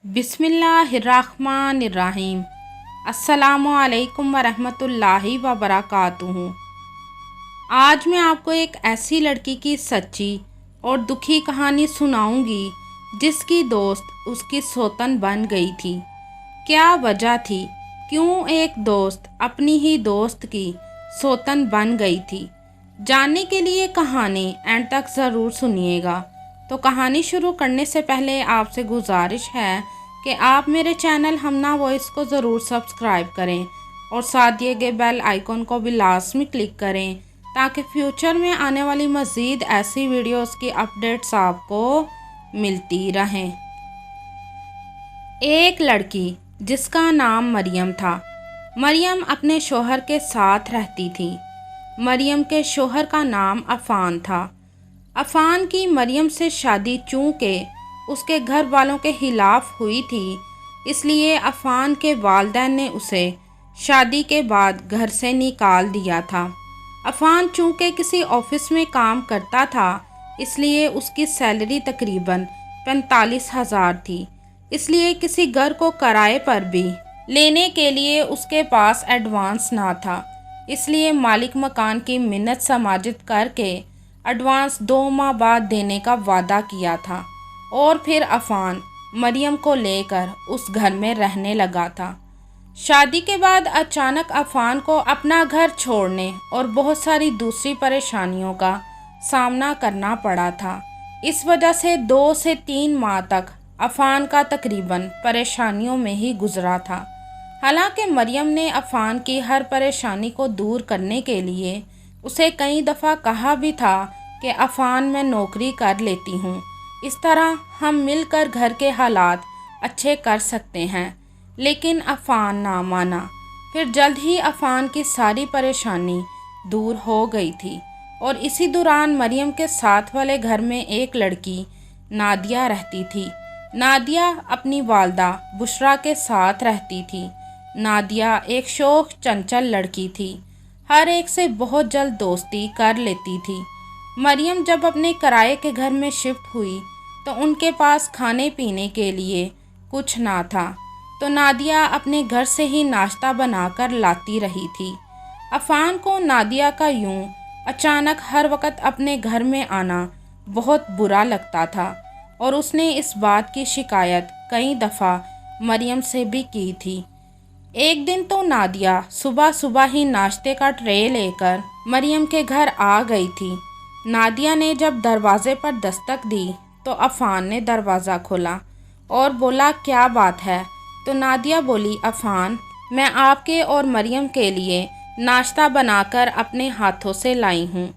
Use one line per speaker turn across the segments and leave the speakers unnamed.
बिस्मिल्लाहिर्रहमानिर्रहीम। अस्सलामुअलैकुम वरहमतुल्लाहि वबरकातुहू। आज मैं आपको एक ऐसी लड़की की सच्ची और दुखी कहानी सुनाऊंगी जिसकी दोस्त उसकी सौतन बन गई थी। क्या वजह थी, क्यों एक दोस्त अपनी ही दोस्त की सौतन बन गई थी? जानने के लिए कहानी एंड तक ज़रूर सुनिएगा। तो कहानी शुरू करने से पहले आपसे गुजारिश है कि आप मेरे चैनल हमना वॉइस को ज़रूर सब्सक्राइब करें और साथ दिए गए बेल आइकन को भी लाजमी क्लिक करें ताकि फ्यूचर में आने वाली मज़ीद ऐसी वीडियोस की अपडेट्स आपको मिलती रहें। एक लड़की जिसका नाम मरियम था। मरियम अपने शोहर के साथ रहती थी। मरियम के शोहर का नाम अफ़ान था। अफ़ान की मरियम से शादी चूँकि उसके घर वालों के खिलाफ हुई थी, इसलिए अफ़ान के वालिदैन ने उसे शादी के बाद घर से निकाल दिया था। अफ़ान चूँकि किसी ऑफिस में काम करता था, इसलिए उसकी सैलरी तकरीबन 45,000 थी। इसलिए किसी घर को किराए पर भी लेने के लिए उसके पास एडवांस ना था। इसलिए मालिक मकान की मिन्नत समाजित करके एडवांस 2 माह बाद देने का वादा किया था और फिर अफ़ान मरियम को लेकर उस घर में रहने लगा था। शादी के बाद अचानक अफ़ान को अपना घर छोड़ने और बहुत सारी दूसरी परेशानियों का सामना करना पड़ा था। इस वजह से 2 से 3 माह तक अफ़ान का तकरीबन परेशानियों में ही गुजरा था। हालांकि मरियम ने अफ़ान की हर परेशानी को दूर करने के लिए उसे कई दफ़ा कहा भी था कि अफ़ान मैं नौकरी कर लेती हूँ, इस तरह हम मिलकर घर के हालात अच्छे कर सकते हैं, लेकिन अफ़ान ना माना। फिर जल्द ही अफ़ान की सारी परेशानी दूर हो गई थी और इसी दौरान मरियम के साथ वाले घर में एक लड़की नादिया रहती थी। नादिया अपनी वालदा बुशरा के साथ रहती थी। नादिया एक शौक चंचल लड़की थी, हर एक से बहुत जल्द दोस्ती कर लेती थी। मरियम जब अपने किराए के घर में शिफ्ट हुई तो उनके पास खाने पीने के लिए कुछ ना था, तो नादिया अपने घर से ही नाश्ता बनाकर लाती रही थी। अफ़ान को नादिया का यूं अचानक हर वक्त अपने घर में आना बहुत बुरा लगता था और उसने इस बात की शिकायत कई दफ़ा मरियम से भी की थी। एक दिन तो नादिया सुबह सुबह ही नाश्ते का ट्रे लेकर मरियम के घर आ गई थी। नादिया ने जब दरवाज़े पर दस्तक दी तो अफ़ान ने दरवाज़ा खोला और बोला, क्या बात है? तो नादिया बोली, अफ़ान मैं आपके और मरियम के लिए नाश्ता बनाकर अपने हाथों से लाई हूँ।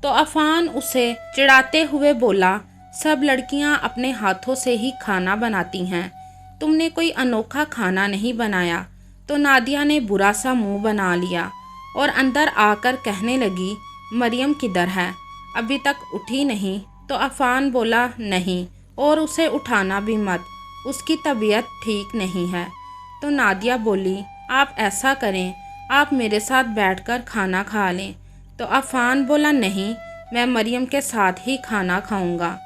तो अफ़ान उसे चिढ़ाते हुए बोला, सब लड़कियाँ अपने हाथों से ही खाना बनाती हैं, तुमने कोई अनोखा खाना नहीं बनाया। तो नादिया ने बुरा सा मुँह बना लिया और अंदर आकर कहने लगी, मरियम किधर है? अभी तक उठी नहीं। तो अफ़ान बोला, नहीं, और उसे उठाना भी मत, उसकी तबीयत ठीक नहीं है। तो नादिया बोली, आप ऐसा करें, आप मेरे साथ बैठकर खाना खा लें। तो अफ़ान बोला, नहीं, मैं मरियम के साथ ही खाना खाऊंगा।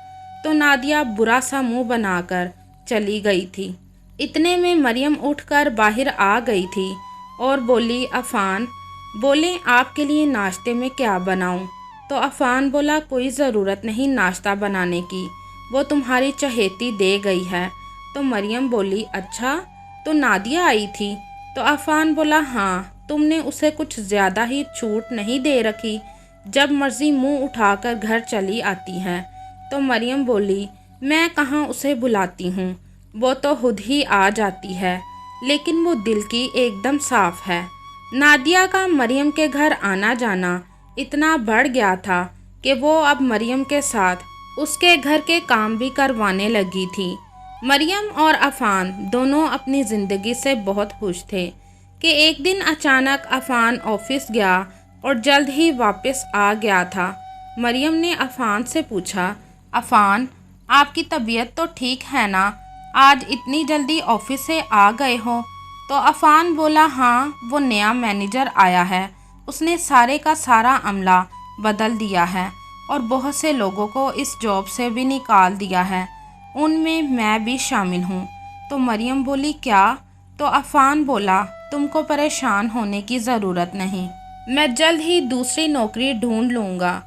तो नादिया बुरा सा मुंह बनाकर चली गई थी। इतने में मरियम उठकर बाहर आ गई थी और बोली, अफ़ान बोलें आपके लिए नाश्ते में क्या बनाऊं? तो अफ़ान बोला, कोई ज़रूरत नहीं नाश्ता बनाने की, वो तुम्हारी चहेती दे गई है। तो मरियम बोली, अच्छा, तो नादिया आई थी? तो अफ़ान बोला, हाँ, तुमने उसे कुछ ज़्यादा ही छूट नहीं दे रखी, जब मर्ज़ी मुंह उठाकर घर चली आती है। तो मरियम बोली, मैं कहाँ उसे बुलाती हूँ, वो तो खुद ही आ जाती है, लेकिन वो दिल की एकदम साफ़ है। नादिया का मरियम के घर आना जाना इतना बढ़ गया था कि वो अब मरियम के साथ उसके घर के काम भी करवाने लगी थी। मरियम और अफ़ान दोनों अपनी ज़िंदगी से बहुत खुश थे कि एक दिन अचानक अफ़ान ऑफिस गया और जल्द ही वापस आ गया था। मरियम ने अफ़ान से पूछा, अफ़ान आपकी तबीयत तो ठीक है ना? आज इतनी जल्दी ऑफिस से आ गए हो? तो अफ़ान बोला, हाँ, वो नया मैनेजर आया है, उसने सारे का सारा अमला बदल दिया है और बहुत से लोगों को इस जॉब से भी निकाल दिया है, उनमें मैं भी शामिल हूँ। تو مریم بولی کیا؟ تو عفان بولا تم کو پریشان ہونے کی ضرورت نہیں، میں جلد ہی دوسری نوکری ڈھونڈ لوں گا۔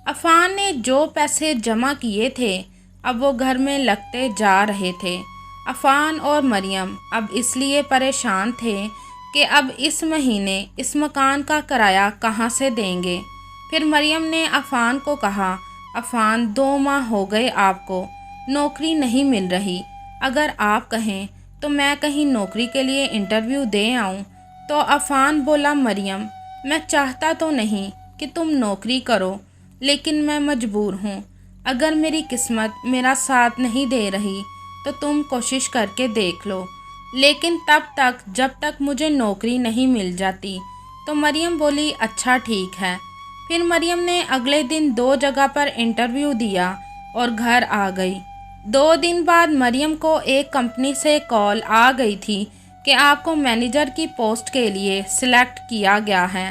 عفان نے جو پیسے جمع کیے تھے اب وہ گھر میں لگتے جا رہے تھے۔ عفان اور مریم اب اس لیے پریشان تھے کہ اب اس مہینے اس مکان کا کرایہ کہاں سے دیں گے۔ پھر مریم نے عفان کو کہا، عفان 2 ماہ ہو گئے آپ کو نوکری نہیں مل رہی، اگر آپ کہیں تو میں کہیں نوکری کے لیے انٹرویو دے آؤں۔ تو عفان بولا مریم میں چاہتا تو نہیں کہ تم نوکری کرو، لیکن میں مجبور ہوں، اگر میری قسمت میرا ساتھ نہیں دے رہی تو تم کوشش کر کے دیکھ لو، لیکن تب تک جب تک مجھے نوکری نہیں مل جاتی۔ تو مریم بولی اچھا ٹھیک ہے۔ پھر مریم نے اگلے دن 2 جگہ پر انٹرویو دیا اور گھر آ گئی۔ 2 دن بعد مریم کو ایک کمپنی سے کال آ گئی تھی کہ آپ کو مینیجر کی پوسٹ کے لیے سلیکٹ کیا گیا ہے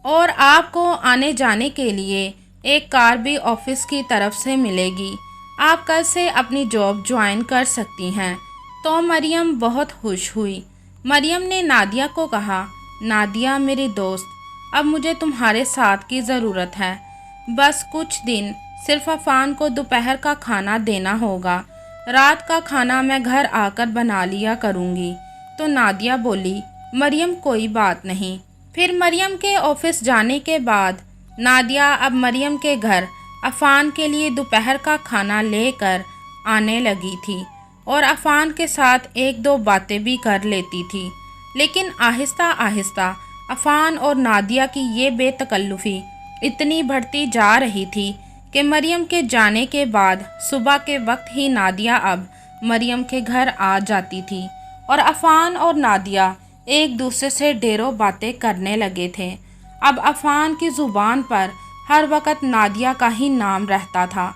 اور آپ کو آنے جانے کے لیے ایک کار بھی آفس کی طرف سے ملے گی، آپ کل سے اپنی جاب جوائن کر سکتی ہیں۔ تو مریم بہت خوش ہوئی۔ مریم نے نادیہ کو کہا، نادیہ میری دوست، اب مجھے تمہارے ساتھ کی ضرورت ہے، بس کچھ دن صرف عفان کو دوپہر کا کھانا دینا ہوگا، رات کا کھانا میں گھر آ کر بنا لیا کروں گی۔ تو نادیہ بولی مریم کوئی بات نہیں۔ پھر مریم کے آفس جانے کے بعد نادیہ اب مریم کے گھر عفان کے لیے دوپہر کا کھانا لے کر آنے لگی تھی اور عفان کے ساتھ 1-2 باتیں بھی کر لیتی تھی، لیکن آہستہ آہستہ عفان اور نادیہ کی یہ بے تکلفی اتنی بڑھتی جا رہی تھی کہ مریم کے جانے کے بعد صبح کے وقت ہی نادیہ اب مریم کے گھر آ جاتی تھی اور عفان اور نادیہ ایک دوسرے سے ڈھیروں باتیں کرنے لگے تھے۔ اب عفان کی زبان پر ہر وقت نادیہ کا ہی نام رہتا تھا،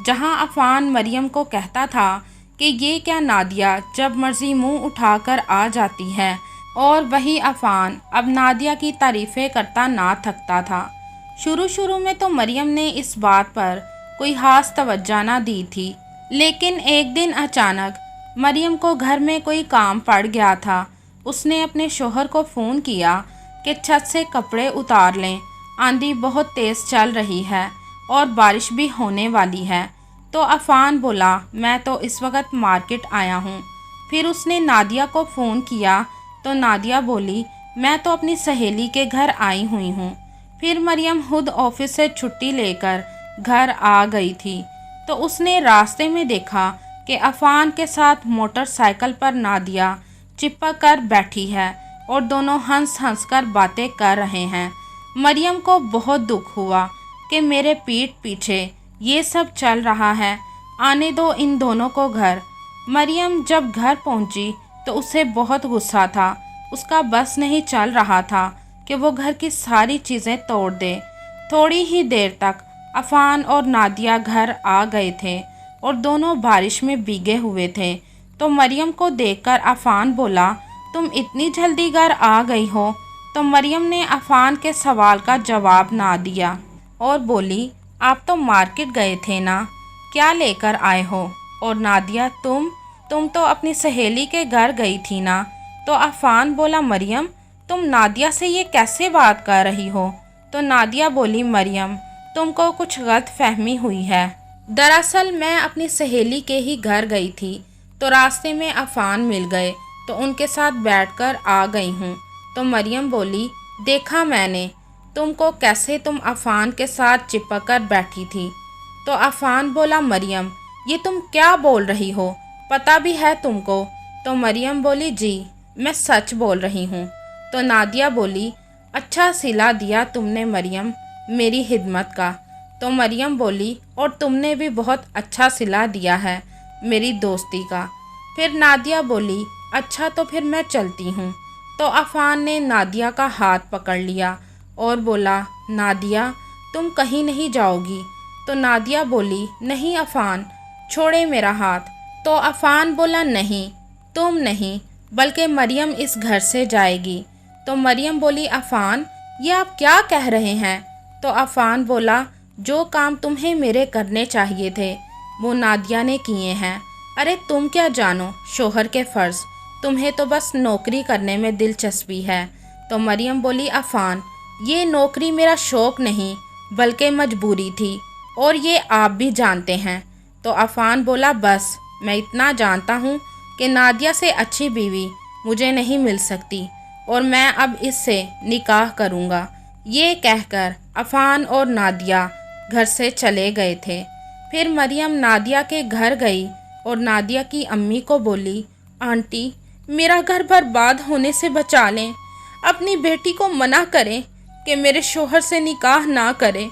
جہاں عفان مریم کو کہتا تھا کہ یہ کیا نادیہ جب مرضی منہ اٹھا کر آ جاتی ہے، اور وہی عفان اب نادیہ کی تعریفیں کرتا نہ تھکتا تھا۔ شروع میں تو مریم نے اس بات پر کوئی خاص توجہ نہ دی تھی، لیکن ایک دن اچانک مریم کو گھر میں کوئی کام پڑ گیا تھا۔ اس نے اپنے شوہر کو فون کیا کہ چھت سے کپڑے اتار لیں، آندھی بہت تیز چل رہی ہے اور بارش بھی ہونے والی ہے۔ تو عفان بولا میں تو اس وقت مارکیٹ آیا ہوں۔ پھر اس نے نادیہ کو فون کیا تو نادیہ بولی میں تو اپنی سہیلی کے گھر آئی ہوئی ہوں۔ پھر مریم خود آفس سے چھٹی لے کر گھر آ گئی تھی تو اس نے راستے میں دیکھا کہ عفان کے ساتھ موٹر سائیکل پر نادیہ چپک کر بیٹھی ہے اور دونوں ہنس ہنس کر باتیں کر رہے ہیں۔ مریم کو بہت دکھ ہوا کہ میرے پیٹھ پیچھے یہ سب چل رہا ہے، آنے دو ان دونوں کو گھر۔ مریم جب گھر پہنچی تو اسے بہت غصہ تھا، اس کا بس نہیں چل رہا تھا کہ وہ گھر کی ساری چیزیں توڑ دے۔ تھوڑی ہی دیر تک عفان اور نادیہ گھر آ گئے تھے اور دونوں بارش میں بھیگے ہوئے تھے۔ تو مریم کو دیکھ کر عفان بولا تم اتنی جلدی گھر آ گئی ہو؟ تو مریم نے عفان کے سوال کا جواب نہ دیا اور بولی آپ تو مارکیٹ گئے تھے نا، کیا لے کر آئے ہو؟ اور نادیہ تم تو اپنی سہیلی کے گھر گئی تھی نا۔ تو عفان بولا مریم تم نادیہ سے یہ کیسے بات کر رہی ہو؟ تو نادیہ بولی مریم تم کو کچھ غلط فہمی ہوئی ہے، دراصل میں اپنی سہیلی کے ہی گھر گئی تھی تو راستے میں عفان مل گئے تو ان کے ساتھ بیٹھ کر آ گئی ہوں۔ تو مریم بولی دیکھا میں نے تم کو کیسے تم عفان کے ساتھ چپک کر بیٹھی تھی۔ تو عفان بولا مریم یہ تم کیا بول رہی ہو، پتہ بھی ہے تم کو؟ تو مریم بولی جی میں سچ بول رہی ہوں۔ تو نادیہ بولی اچھا صلہ دیا تم نے مریم میری خدمت کا۔ تو مریم بولی اور تم نے بھی بہت اچھا صلہ دیا ہے میری دوستی کا۔ پھر نادیہ بولی اچھا تو پھر میں چلتی ہوں۔ تو عفان نے نادیہ کا ہاتھ پکڑ لیا اور بولا نادیہ تم کہیں نہیں جاؤ گی؟ تو نادیہ بولی نہیں عفان چھوڑے میرا ہاتھ۔ تو عفان بولا نہیں تم نہیں بلکہ مریم اس گھر سے جائے گی۔ تو مریم بولی عفان یہ آپ کیا کہہ رہے ہیں؟ تو عفان بولا جو کام تمہیں میرے کرنے چاہیے تھے وہ نادیہ نے کیے ہیں، अरे तुम क्या जानो शोहर के फ़र्ज़, तुम्हें तो बस नौकरी करने में दिलचस्पी है। तो मरियम बोली, अफ़ान, ये नौकरी मेरा शौक़ नहीं बल्कि मजबूरी थी, और ये आप भी जानते हैं। तो अफ़ान बोला, बस मैं इतना जानता हूँ कि नादिया से अच्छी बीवी मुझे नहीं मिल सकती, और मैं अब इससे निकाह करूँगा। ये कहकर अफ़ान और नादिया घर से चले गए थे। फिर मरियम नादिया के घर गई और नादिया की अम्मी को बोली, आंटी, मेरा घर बर्बाद होने से बचा लें। अपनी बेटी को मना करें कि मेरे शोहर से निकाह ना करे।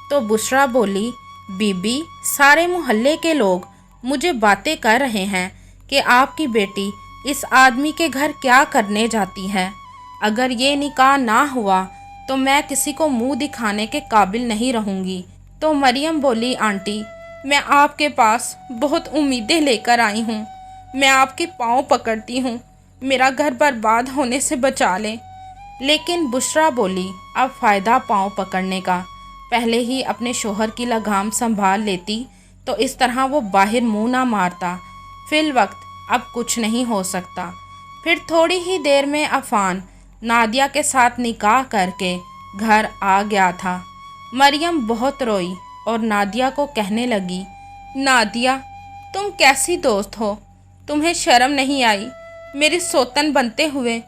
तो बुशरा बोली, बीबी, सारे मोहल्ले के लोग मुझे बातें कर रहे हैं कि आपकी बेटी इस आदमी के घर क्या करने जाती है। अगर ये निकाह ना हुआ तो मैं किसी को मुंह दिखाने के काबिल नहीं रहूँगी। तो मरियम बोली, आंटी, मैं आपके पास बहुत उम्मीदें लेकर आई हूँ। मैं आपके पाँव पकड़ती हूँ, मेरा घर बर्बाद होने से बचा लें। लेकिन बुशरा बोली, अब फ़ायदा पाँव पकड़ने का, पहले ही अपने शोहर की लगाम संभाल लेती तो इस तरह वो बाहर मुंह ना मारता। फिल वक्त अब कुछ नहीं हो सकता। फिर थोड़ी ही देर में अफ़ान नादिया के साथ निकाह करके घर आ गया था। मरियम बहुत रोई और नादिया को कहने लगी, नादिया, तुम कैसी दोस्त हो, तुम्हें शर्म नहीं आई मेरी सौतन बनते हुए।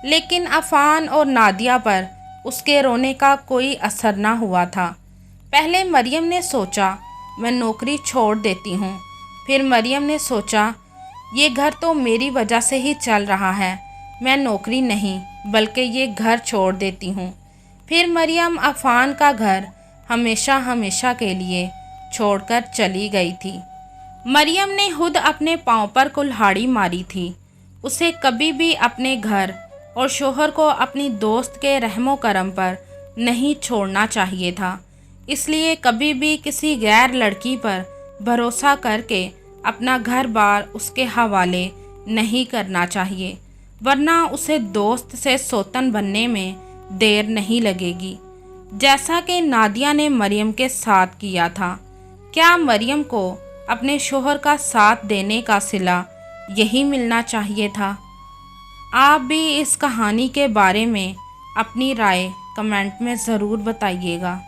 लेकिन अफ़ान और नादिया पर उसके रोने का कोई असर ना हुआ था। पहले मरियम ने सोचा, मैं नौकरी छोड़ देती हूँ। फिर मरियम ने सोचा, ये घर तो मेरी वजह से ही चल रहा है, मैं नौकरी नहीं बल्कि ये घर छोड़ देती हूँ। फिर मरियम अफ़ान का घर हमेशा हमेशा के लिए छोड़कर चली गई थी। मरियम ने खुद अपने पाँव पर कुल्हाड़ी मारी थी। उसे कभी भी अपने घर और शोहर को अपनी दोस्त के रहमो करम पर नहीं छोड़ना चाहिए था। इसलिए कभी भी किसी गैर लड़की पर भरोसा करके अपना घर बार उसके हवाले नहीं करना चाहिए, वरना उसे दोस्त से सौतन बनने में देर नहीं लगेगी, जैसा कि नादिया ने मरियम के साथ किया था। क्या मरियम को अपने शोहर का साथ देने का सिला यही मिलना चाहिए था? आप भी इस कहानी के बारे में अपनी राय कमेंट में ज़रूर बताइएगा।